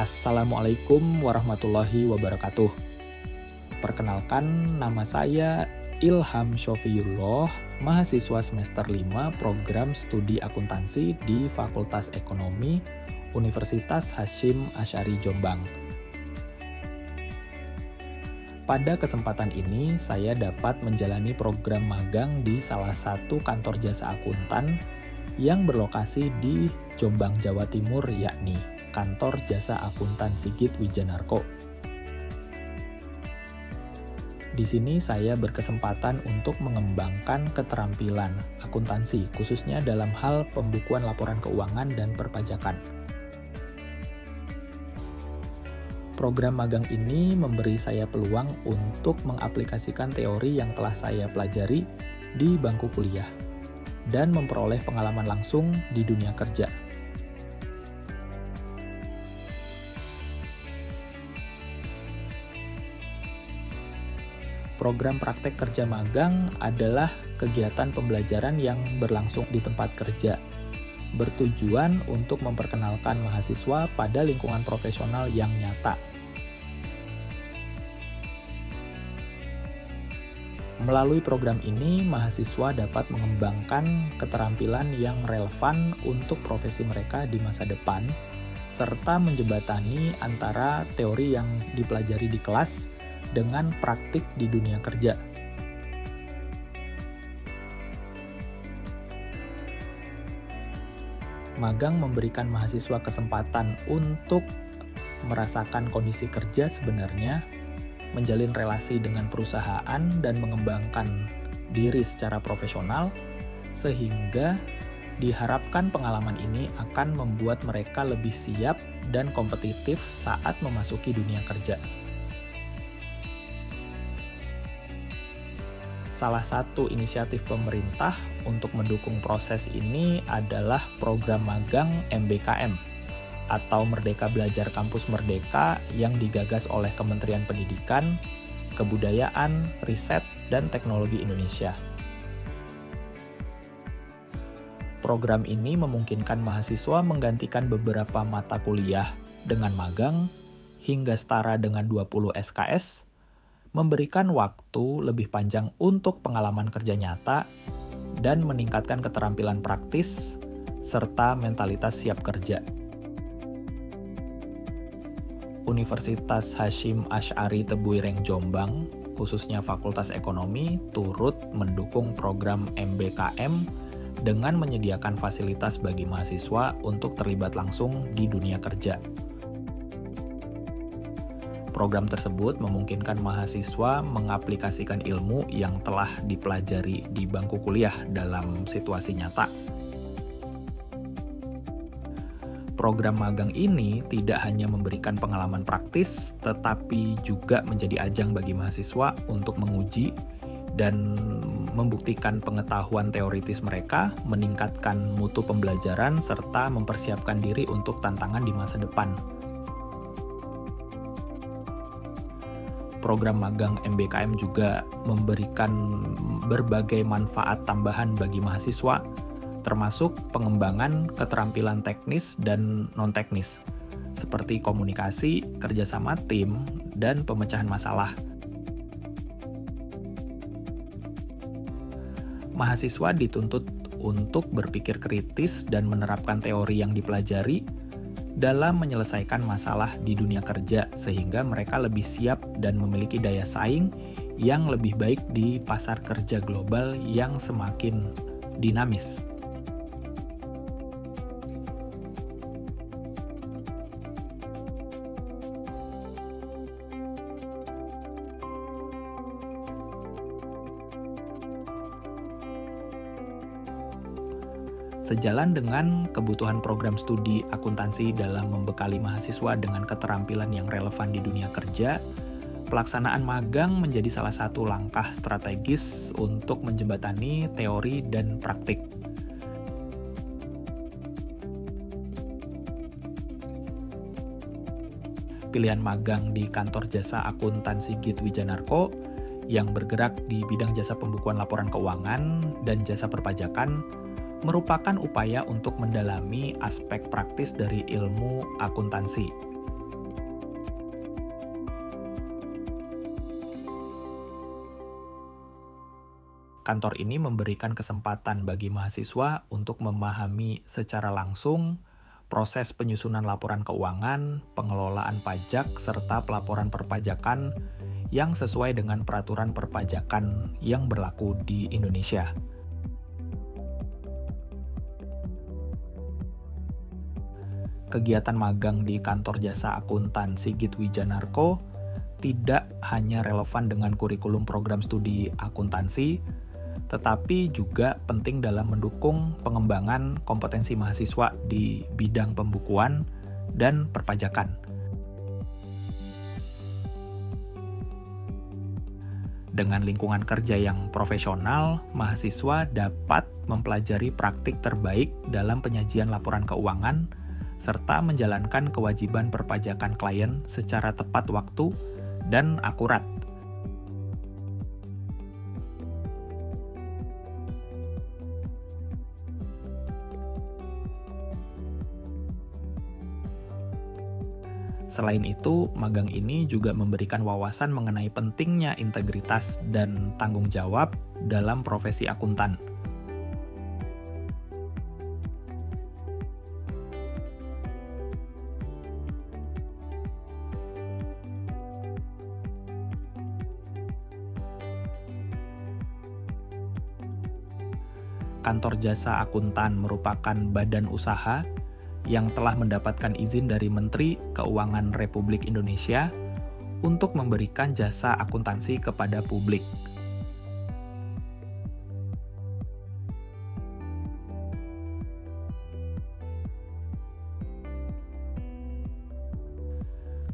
Assalamualaikum warahmatullahi wabarakatuh. Perkenalkan, nama saya Ilham Syofiyullah, mahasiswa semester 5 program studi akuntansi di Fakultas Ekonomi Universitas Hasyim Asy'ari Jombang. Pada kesempatan ini, saya dapat menjalani program magang di salah satu kantor jasa akuntan yang berlokasi di Jombang, Jawa Timur, yakni Kantor Jasa Akuntan Sigit Wijanarko. Di sini saya berkesempatan untuk mengembangkan keterampilan akuntansi, khususnya dalam hal pembukuan laporan keuangan dan perpajakan. Program magang ini memberi saya peluang untuk mengaplikasikan teori yang telah saya pelajari di bangku kuliah dan memperoleh pengalaman langsung di dunia kerja. Program praktek kerja magang adalah kegiatan pembelajaran yang berlangsung di tempat kerja, bertujuan untuk memperkenalkan mahasiswa pada lingkungan profesional yang nyata. Melalui program ini, mahasiswa dapat mengembangkan keterampilan yang relevan untuk profesi mereka di masa depan, serta menjembatani antara teori yang dipelajari di kelas dengan praktik di dunia kerja. Magang memberikan mahasiswa kesempatan untuk merasakan kondisi kerja sebenarnya, menjalin relasi dengan perusahaan, dan mengembangkan diri secara profesional, sehingga diharapkan pengalaman ini akan membuat mereka lebih siap dan kompetitif saat memasuki dunia kerja. Salah satu inisiatif pemerintah untuk mendukung proses ini adalah program magang MBKM atau Merdeka Belajar Kampus Merdeka yang digagas oleh Kementerian Pendidikan, Kebudayaan, Riset, dan Teknologi Indonesia. Program ini memungkinkan mahasiswa menggantikan beberapa mata kuliah dengan magang hingga setara dengan 20 SKS, memberikan waktu lebih panjang untuk pengalaman kerja nyata, dan meningkatkan keterampilan praktis serta mentalitas siap kerja. Universitas Hasyim Asy'ari Tebuireng Jombang, khususnya Fakultas Ekonomi, turut mendukung program MBKM dengan menyediakan fasilitas bagi mahasiswa untuk terlibat langsung di dunia kerja. Program tersebut memungkinkan mahasiswa mengaplikasikan ilmu yang telah dipelajari di bangku kuliah dalam situasi nyata. Program magang ini tidak hanya memberikan pengalaman praktis, tetapi juga menjadi ajang bagi mahasiswa untuk menguji dan membuktikan pengetahuan teoritis mereka, meningkatkan mutu pembelajaran, serta mempersiapkan diri untuk tantangan di masa depan. Program magang MBKM juga memberikan berbagai manfaat tambahan bagi mahasiswa, termasuk pengembangan keterampilan teknis dan non-teknis, seperti komunikasi, kerjasama tim, dan pemecahan masalah. Mahasiswa dituntut untuk berpikir kritis dan menerapkan teori yang dipelajari dalam menyelesaikan masalah di dunia kerja, sehingga mereka lebih siap dan memiliki daya saing yang lebih baik di pasar kerja global yang semakin dinamis. Sejalan dengan kebutuhan program studi akuntansi dalam membekali mahasiswa dengan keterampilan yang relevan di dunia kerja, pelaksanaan magang menjadi salah satu langkah strategis untuk menjembatani teori dan praktik. Pilihan magang di Kantor Jasa Akuntan Sigit Wijanarko yang bergerak di bidang jasa pembukuan laporan keuangan dan jasa perpajakan merupakan upaya untuk mendalami aspek praktis dari ilmu akuntansi. Kantor ini memberikan kesempatan bagi mahasiswa untuk memahami secara langsung proses penyusunan laporan keuangan, pengelolaan pajak, serta pelaporan perpajakan yang sesuai dengan peraturan perpajakan yang berlaku di Indonesia. Kegiatan magang di kantor jasa akuntan Sigit Wijanarko tidak hanya relevan dengan kurikulum program studi akuntansi, tetapi juga penting dalam mendukung pengembangan kompetensi mahasiswa di bidang pembukuan dan perpajakan. Dengan lingkungan kerja yang profesional, mahasiswa dapat mempelajari praktik terbaik dalam penyajian laporan keuangan, serta menjalankan kewajiban perpajakan klien secara tepat waktu dan akurat. Selain itu, magang ini juga memberikan wawasan mengenai pentingnya integritas dan tanggung jawab dalam profesi akuntan. Kantor jasa akuntan merupakan badan usaha yang telah mendapatkan izin dari Menteri Keuangan Republik Indonesia untuk memberikan jasa akuntansi kepada publik.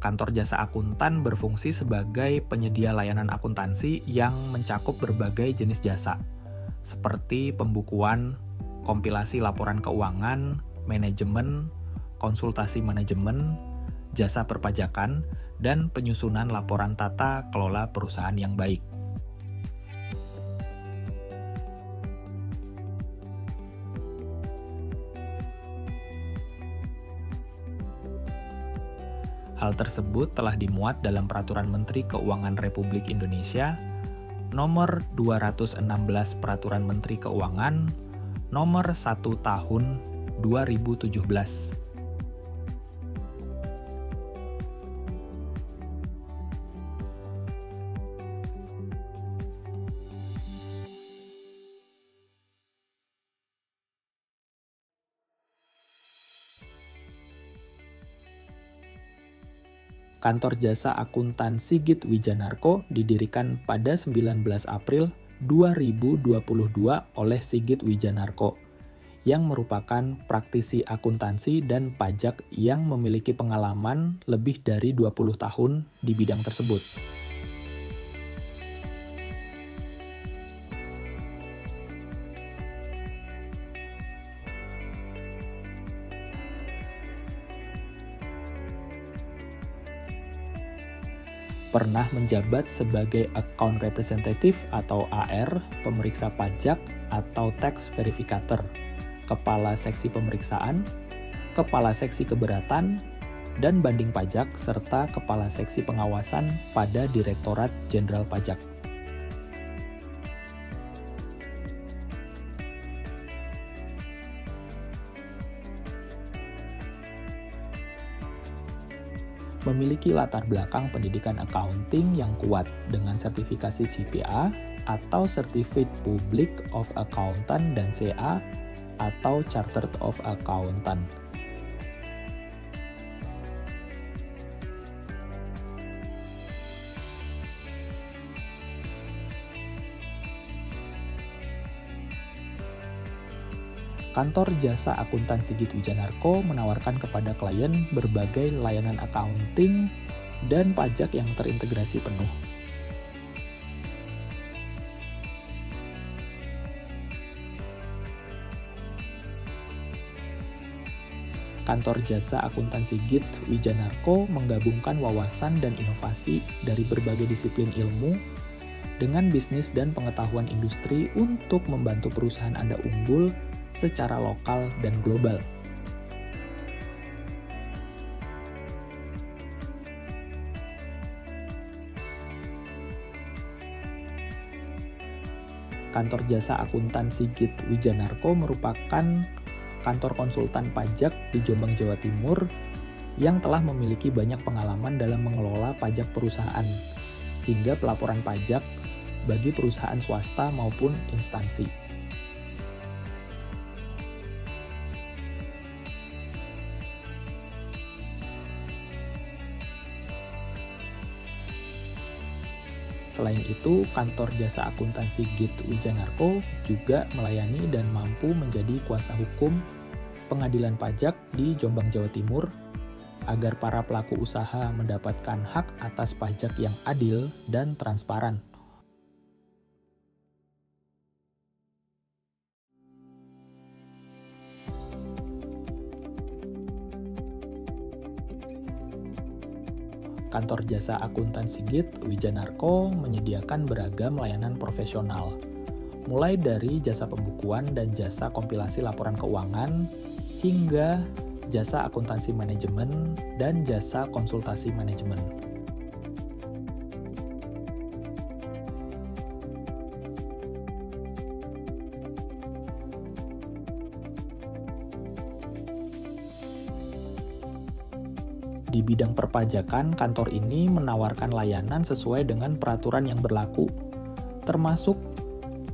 Kantor jasa akuntan berfungsi sebagai penyedia layanan akuntansi yang mencakup berbagai jenis jasa, seperti pembukuan, kompilasi laporan keuangan, manajemen, konsultasi manajemen, jasa perpajakan, dan penyusunan laporan tata kelola perusahaan yang baik. Hal tersebut telah dimuat dalam Peraturan Menteri Keuangan Republik Indonesia Nomor 216 Peraturan Menteri Keuangan Nomor 1 Tahun 2017. Kantor jasa akuntan Sigit Wijanarko didirikan pada 19 April 2022 oleh Sigit Wijanarko, yang merupakan praktisi akuntansi dan pajak yang memiliki pengalaman lebih dari 20 tahun di bidang tersebut. Pernah menjabat sebagai Account Representative atau AR, pemeriksa pajak atau Tax Verificator, Kepala Seksi Pemeriksaan, Kepala Seksi Keberatan, dan Banding Pajak, serta Kepala Seksi Pengawasan pada Direktorat Jenderal Pajak. Memiliki latar belakang pendidikan accounting yang kuat dengan sertifikasi CPA atau Certified Public of Accountant dan CA atau Chartered of Accountant. Kantor jasa akuntan Sigit Wijanarko menawarkan kepada klien berbagai layanan accounting dan pajak yang terintegrasi penuh. Kantor jasa akuntan Sigit Wijanarko menggabungkan wawasan dan inovasi dari berbagai disiplin ilmu dengan bisnis dan pengetahuan industri untuk membantu perusahaan Anda unggul secara lokal dan global. Kantor Jasa Akuntan Sigit Wijanarko merupakan kantor konsultan pajak di Jombang, Jawa Timur yang telah memiliki banyak pengalaman dalam mengelola pajak perusahaan hingga pelaporan pajak bagi perusahaan swasta maupun instansi. Selain itu, kantor jasa akuntansi Sigit Wijanarko juga melayani dan mampu menjadi kuasa hukum pengadilan pajak di Jombang, Jawa Timur, agar para pelaku usaha mendapatkan hak atas pajak yang adil dan transparan. Kantor jasa akuntan Sigit Wijanarko menyediakan beragam layanan profesional, mulai dari jasa pembukuan dan jasa kompilasi laporan keuangan, hingga jasa akuntansi manajemen dan jasa konsultasi manajemen. Di bidang perpajakan, kantor ini menawarkan layanan sesuai dengan peraturan yang berlaku, termasuk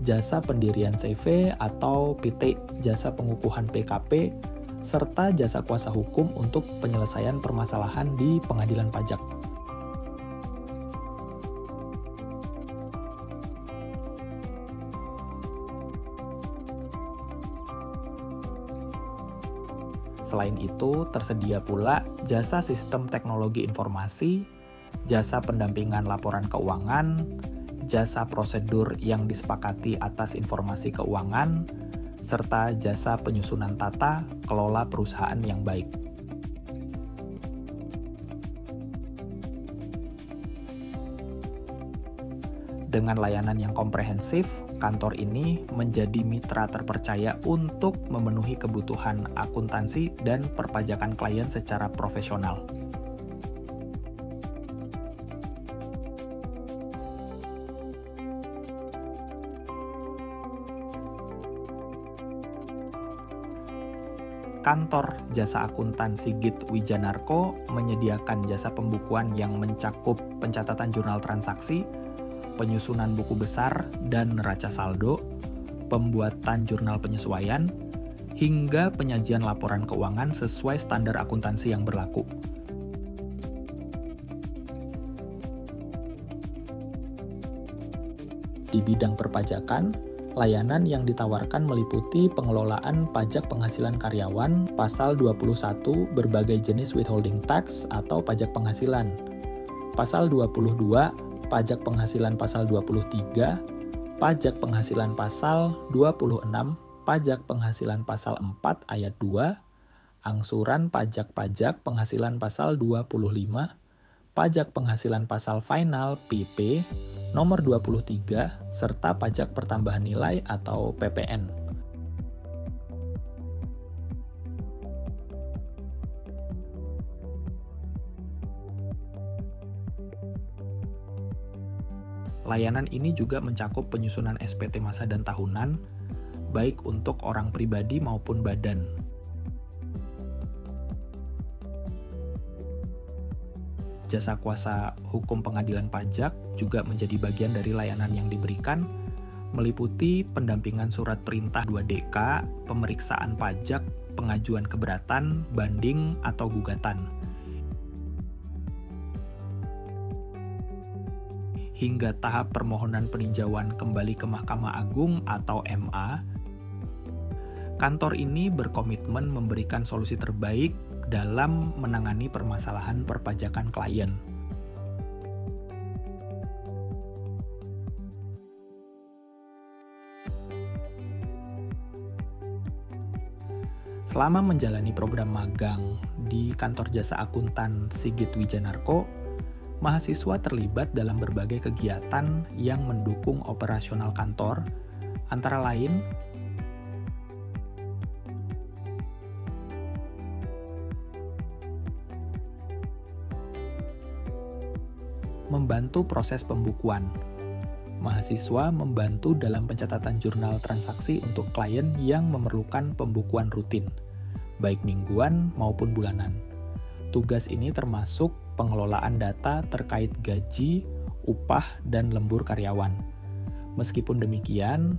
jasa pendirian CV atau PT, jasa pengukuhan PKP, serta jasa kuasa hukum untuk penyelesaian permasalahan di pengadilan pajak. Selain itu, tersedia pula jasa sistem teknologi informasi, jasa pendampingan laporan keuangan, jasa prosedur yang disepakati atas informasi keuangan, serta jasa penyusunan tata kelola perusahaan yang baik. Dengan layanan yang komprehensif, kantor ini menjadi mitra terpercaya untuk memenuhi kebutuhan akuntansi dan perpajakan klien secara profesional. Kantor jasa akuntan Sigit Wijanarko menyediakan jasa pembukuan yang mencakup pencatatan jurnal transaksi, penyusunan buku besar dan neraca saldo, pembuatan jurnal penyesuaian, hingga penyajian laporan keuangan sesuai standar akuntansi yang berlaku. Di bidang perpajakan, layanan yang ditawarkan meliputi pengelolaan pajak penghasilan karyawan, pasal 21 berbagai jenis withholding tax atau pajak penghasilan, pasal 22 pajak penghasilan pasal 23, pajak penghasilan pasal 26, pajak penghasilan pasal 4 ayat 2, angsuran pajak-pajak penghasilan pasal 25, pajak penghasilan pasal final PP nomor 23, serta pajak pertambahan nilai atau PPN. Layanan ini juga mencakup penyusunan SPT masa dan tahunan, baik untuk orang pribadi maupun badan. Jasa kuasa hukum pengadilan pajak juga menjadi bagian dari layanan yang diberikan, meliputi pendampingan surat perintah 2DK, pemeriksaan pajak, pengajuan keberatan, banding, atau gugatan, hingga tahap permohonan peninjauan kembali ke Mahkamah Agung atau MA. Kantor ini berkomitmen memberikan solusi terbaik dalam menangani permasalahan perpajakan klien. Selama menjalani program magang di kantor jasa akuntan Sigit Wijanarko, mahasiswa terlibat dalam berbagai kegiatan yang mendukung operasional kantor, antara lain membantu proses pembukuan, mahasiswa membantu dalam pencatatan jurnal transaksi untuk klien yang memerlukan pembukuan rutin, baik mingguan maupun bulanan. Tugas ini termasuk pengelolaan data terkait gaji, upah, dan lembur karyawan. Meskipun demikian,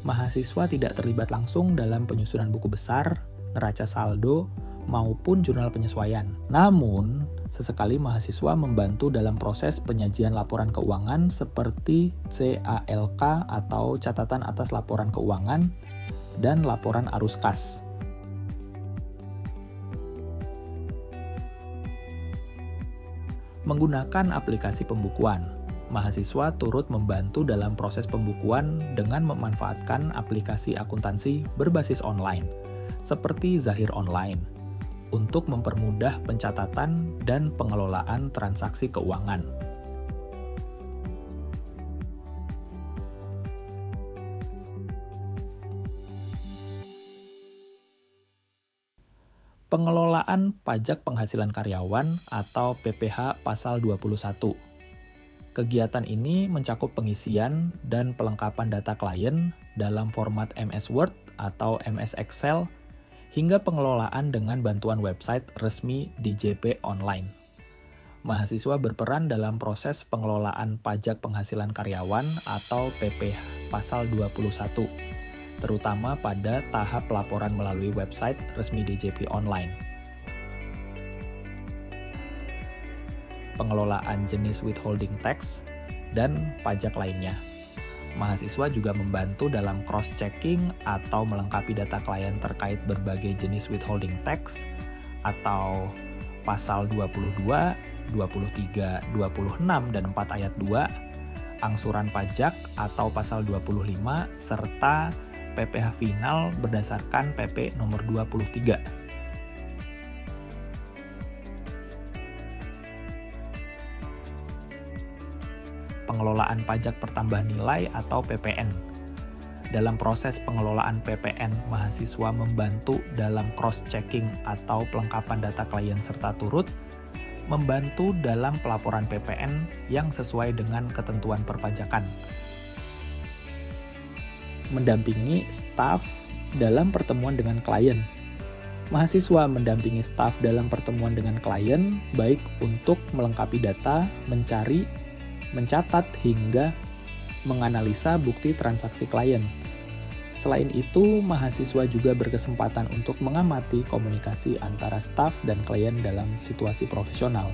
mahasiswa tidak terlibat langsung dalam penyusunan buku besar, neraca saldo, maupun jurnal penyesuaian. Namun, sesekali mahasiswa membantu dalam proses penyajian laporan keuangan seperti CALK atau catatan atas laporan keuangan dan laporan arus kas. Menggunakan aplikasi pembukuan, mahasiswa turut membantu dalam proses pembukuan dengan memanfaatkan aplikasi akuntansi berbasis online, seperti Zahir Online, untuk mempermudah pencatatan dan pengelolaan transaksi keuangan. Pengelolaan pajak penghasilan karyawan atau PPh Pasal 21. Kegiatan ini mencakup pengisian dan pelengkapan data klien dalam format MS Word atau MS Excel hingga pengelolaan dengan bantuan website resmi DJP Online. Mahasiswa berperan dalam proses pengelolaan pajak penghasilan karyawan atau PPh Pasal 21, terutama pada tahap pelaporan melalui website resmi DJP Online. Pengelolaan jenis withholding tax dan pajak lainnya. Mahasiswa juga membantu dalam cross-checking atau melengkapi data klien terkait berbagai jenis withholding tax atau Pasal 22, 23, 26, dan 4 ayat 2, angsuran pajak atau Pasal 25, serta PPh final berdasarkan PP nomor 23. Pengelolaan pajak pertambahan nilai atau PPN. Dalam proses pengelolaan PPN, mahasiswa membantu dalam cross-checking atau pelengkapan data klien serta turut membantu dalam pelaporan PPN yang sesuai dengan ketentuan perpajakan. Mendampingi staf dalam pertemuan dengan klien. Mahasiswa mendampingi staf dalam pertemuan dengan klien, baik untuk melengkapi data, mencari, mencatat, hingga menganalisa bukti transaksi klien. Selain itu, mahasiswa juga berkesempatan untuk mengamati komunikasi antara staf dan klien dalam situasi profesional.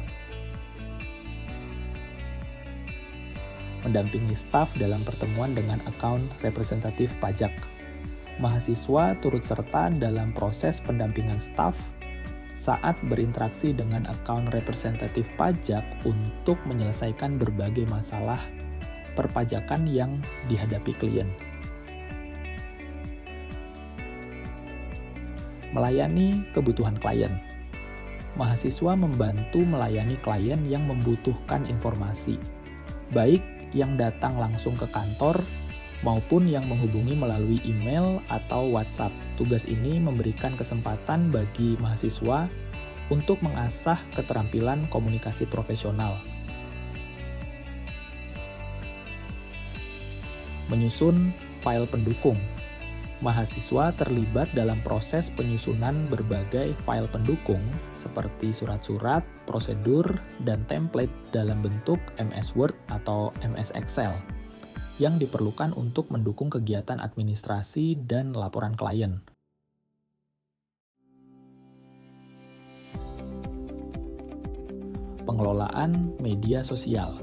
Mendampingi staf dalam pertemuan dengan account representatif pajak. Mahasiswa turut serta dalam proses pendampingan staf saat berinteraksi dengan account representatif pajak untuk menyelesaikan berbagai masalah perpajakan yang dihadapi klien. Melayani kebutuhan klien. Mahasiswa membantu melayani klien yang membutuhkan informasi, baik yang datang langsung ke kantor maupun yang menghubungi melalui email atau WhatsApp. Tugas ini memberikan kesempatan bagi mahasiswa untuk mengasah keterampilan komunikasi profesional. Menyusun file pendukung. Mahasiswa terlibat dalam proses penyusunan berbagai file pendukung seperti surat-surat, prosedur, dan template dalam bentuk MS Word atau MS Excel yang diperlukan untuk mendukung kegiatan administrasi dan laporan klien. Pengelolaan media sosial,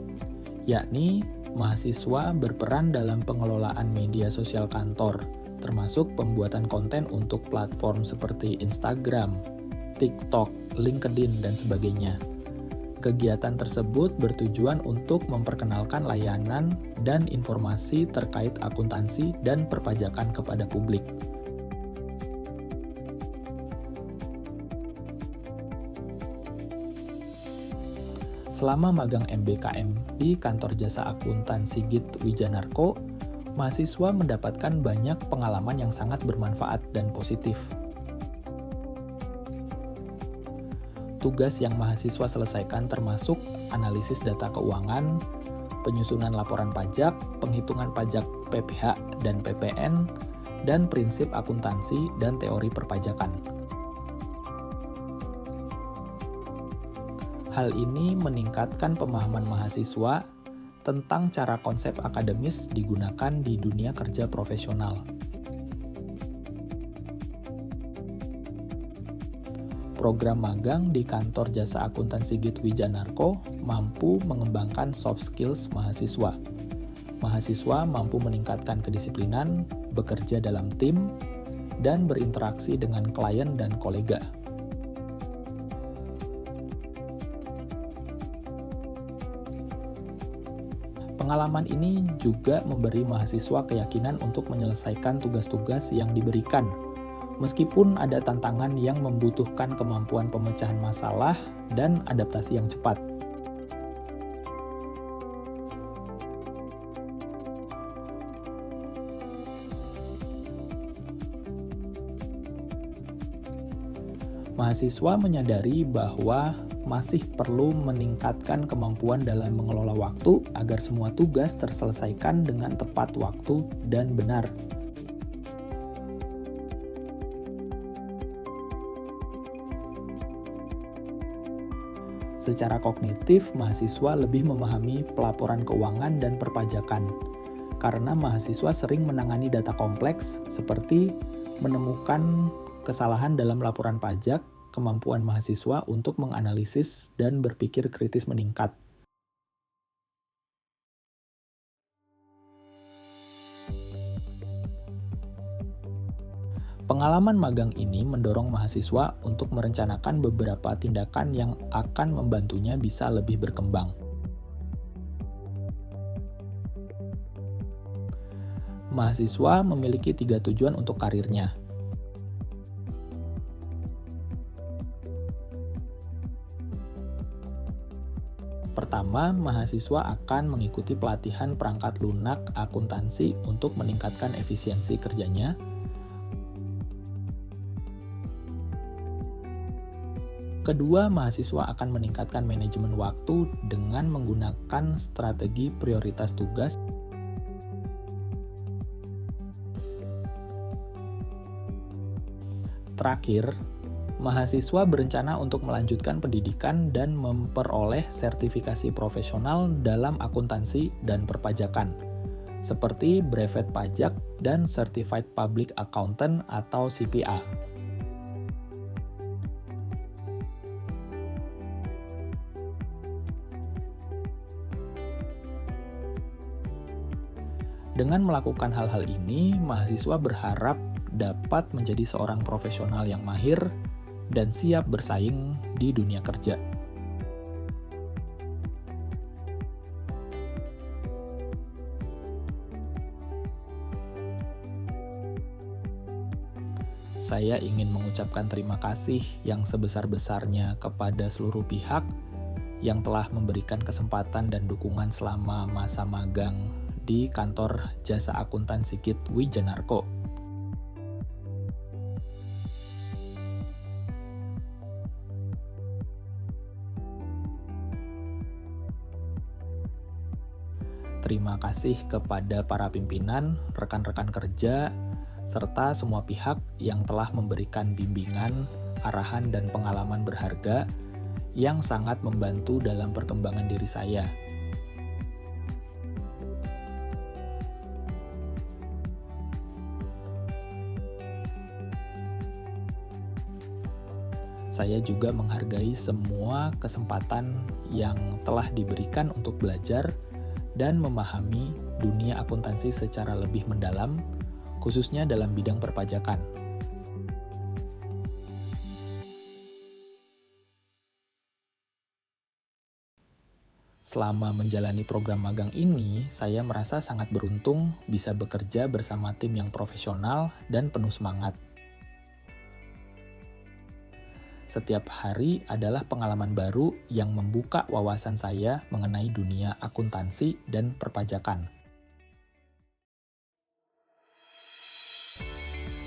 yakni mahasiswa berperan dalam pengelolaan media sosial kantor, termasuk pembuatan konten untuk platform seperti Instagram, TikTok, LinkedIn, dan sebagainya. Kegiatan tersebut bertujuan untuk memperkenalkan layanan dan informasi terkait akuntansi dan perpajakan kepada publik. Selama magang MBKM di Kantor Jasa Akuntan Sigit Wijanarko, mahasiswa mendapatkan banyak pengalaman yang sangat bermanfaat dan positif. Tugas yang mahasiswa selesaikan termasuk analisis data keuangan, penyusunan laporan pajak, penghitungan pajak PPH dan PPN, dan prinsip akuntansi dan teori perpajakan. Hal ini meningkatkan pemahaman mahasiswa tentang cara konsep akademis digunakan di dunia kerja profesional. Program magang di kantor jasa akuntansi GIT Wijanarko mampu mengembangkan soft skills mahasiswa. Mahasiswa mampu meningkatkan kedisiplinan, bekerja dalam tim, dan berinteraksi dengan klien dan kolega. Pengalaman ini juga memberi mahasiswa keyakinan untuk menyelesaikan tugas-tugas yang diberikan, meskipun ada tantangan yang membutuhkan kemampuan pemecahan masalah dan adaptasi yang cepat. Mahasiswa menyadari bahwa masih perlu meningkatkan kemampuan dalam mengelola waktu agar semua tugas terselesaikan dengan tepat waktu dan benar. Secara kognitif, mahasiswa lebih memahami pelaporan keuangan dan perpajakan, karena mahasiswa sering menangani data kompleks seperti menemukan kesalahan dalam laporan pajak. Kemampuan mahasiswa untuk menganalisis dan berpikir kritis meningkat. Pengalaman magang ini mendorong mahasiswa untuk merencanakan beberapa tindakan yang akan membantunya bisa lebih berkembang. Mahasiswa memiliki 3 tujuan untuk karirnya. Pertama, mahasiswa akan mengikuti pelatihan perangkat lunak akuntansi untuk meningkatkan efisiensi kerjanya. Kedua, mahasiswa akan meningkatkan manajemen waktu dengan menggunakan strategi prioritas tugas. Terakhir, mahasiswa berencana untuk melanjutkan pendidikan dan memperoleh sertifikasi profesional dalam akuntansi dan perpajakan, seperti brevet pajak dan Certified Public Accountant atau CPA. Dengan melakukan hal-hal ini, mahasiswa berharap dapat menjadi seorang profesional yang mahir dan siap bersaing di dunia kerja. Saya ingin mengucapkan terima kasih yang sebesar-besarnya kepada seluruh pihak yang telah memberikan kesempatan dan dukungan selama masa magang di kantor jasa akuntansi GIT Wijanarko. Terima kasih kepada para pimpinan, rekan-rekan kerja, serta semua pihak yang telah memberikan bimbingan, arahan, dan pengalaman berharga yang sangat membantu dalam perkembangan diri saya. Saya juga menghargai semua kesempatan yang telah diberikan untuk belajar dan memahami dunia akuntansi secara lebih mendalam, khususnya dalam bidang perpajakan. Selama menjalani program magang ini, saya merasa sangat beruntung bisa bekerja bersama tim yang profesional dan penuh semangat. Setiap hari adalah pengalaman baru yang membuka wawasan saya mengenai dunia akuntansi dan perpajakan.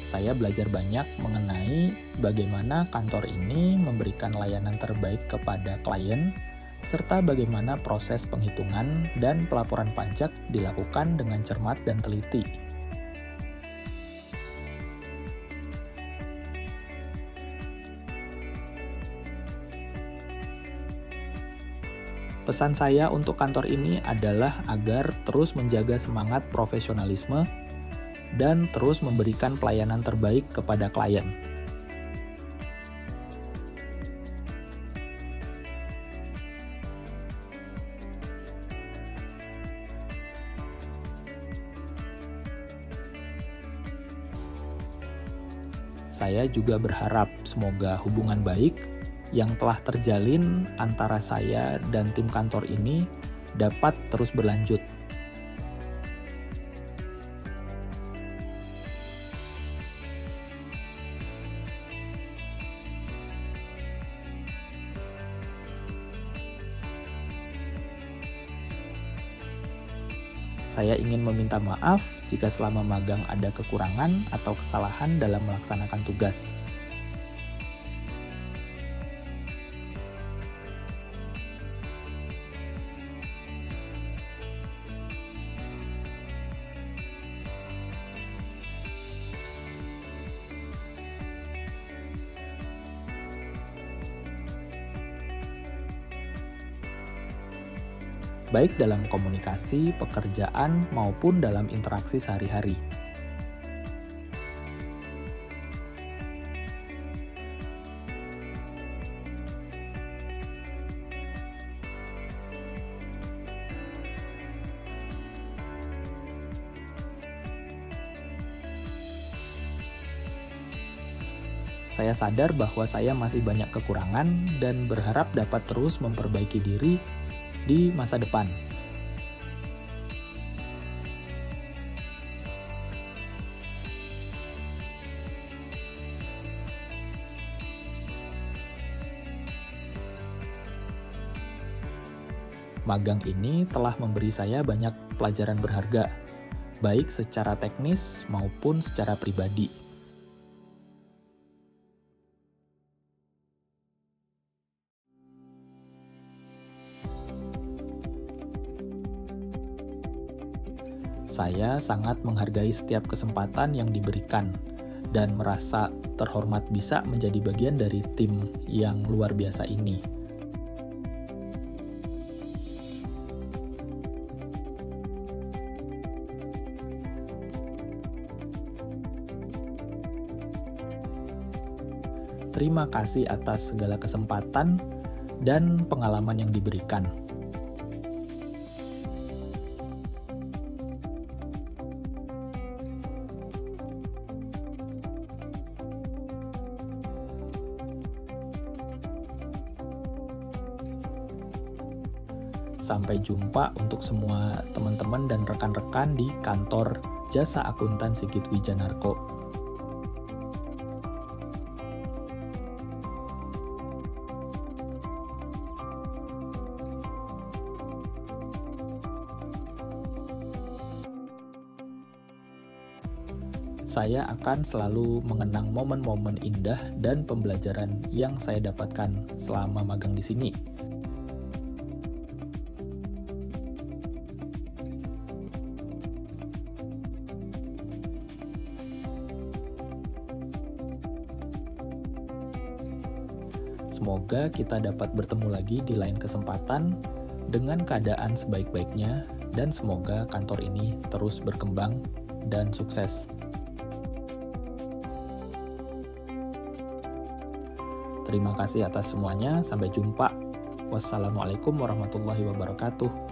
Saya belajar banyak mengenai bagaimana kantor ini memberikan layanan terbaik kepada klien serta bagaimana proses penghitungan dan pelaporan pajak dilakukan dengan cermat dan teliti. Pesan saya untuk kantor ini adalah agar terus menjaga semangat profesionalisme dan terus memberikan pelayanan terbaik kepada klien. Saya juga berharap semoga hubungan baik yang telah terjalin antara saya dan tim kantor ini dapat terus berlanjut. Saya ingin meminta maaf jika selama magang ada kekurangan atau kesalahan dalam melaksanakan tugas. Baik dalam komunikasi, pekerjaan, maupun dalam interaksi sehari-hari. Saya sadar bahwa saya masih banyak kekurangan dan berharap dapat terus memperbaiki diri di masa depan. Magang ini telah memberi saya banyak pelajaran berharga, baik secara teknis maupun secara pribadi. Saya sangat menghargai setiap kesempatan yang diberikan dan merasa terhormat bisa menjadi bagian dari tim yang luar biasa ini. Terima kasih atas segala kesempatan dan pengalaman yang diberikan. Sampai jumpa untuk semua teman-teman dan rekan-rekan di kantor Jasa Akuntan Sigit Wijanarko. Saya akan selalu mengenang momen-momen indah dan pembelajaran yang saya dapatkan selama magang di sini. Semoga kita dapat bertemu lagi di lain kesempatan dengan keadaan sebaik-baiknya dan semoga kantor ini terus berkembang dan sukses. Terima kasih atas semuanya. Sampai jumpa. Wassalamualaikum warahmatullahi wabarakatuh.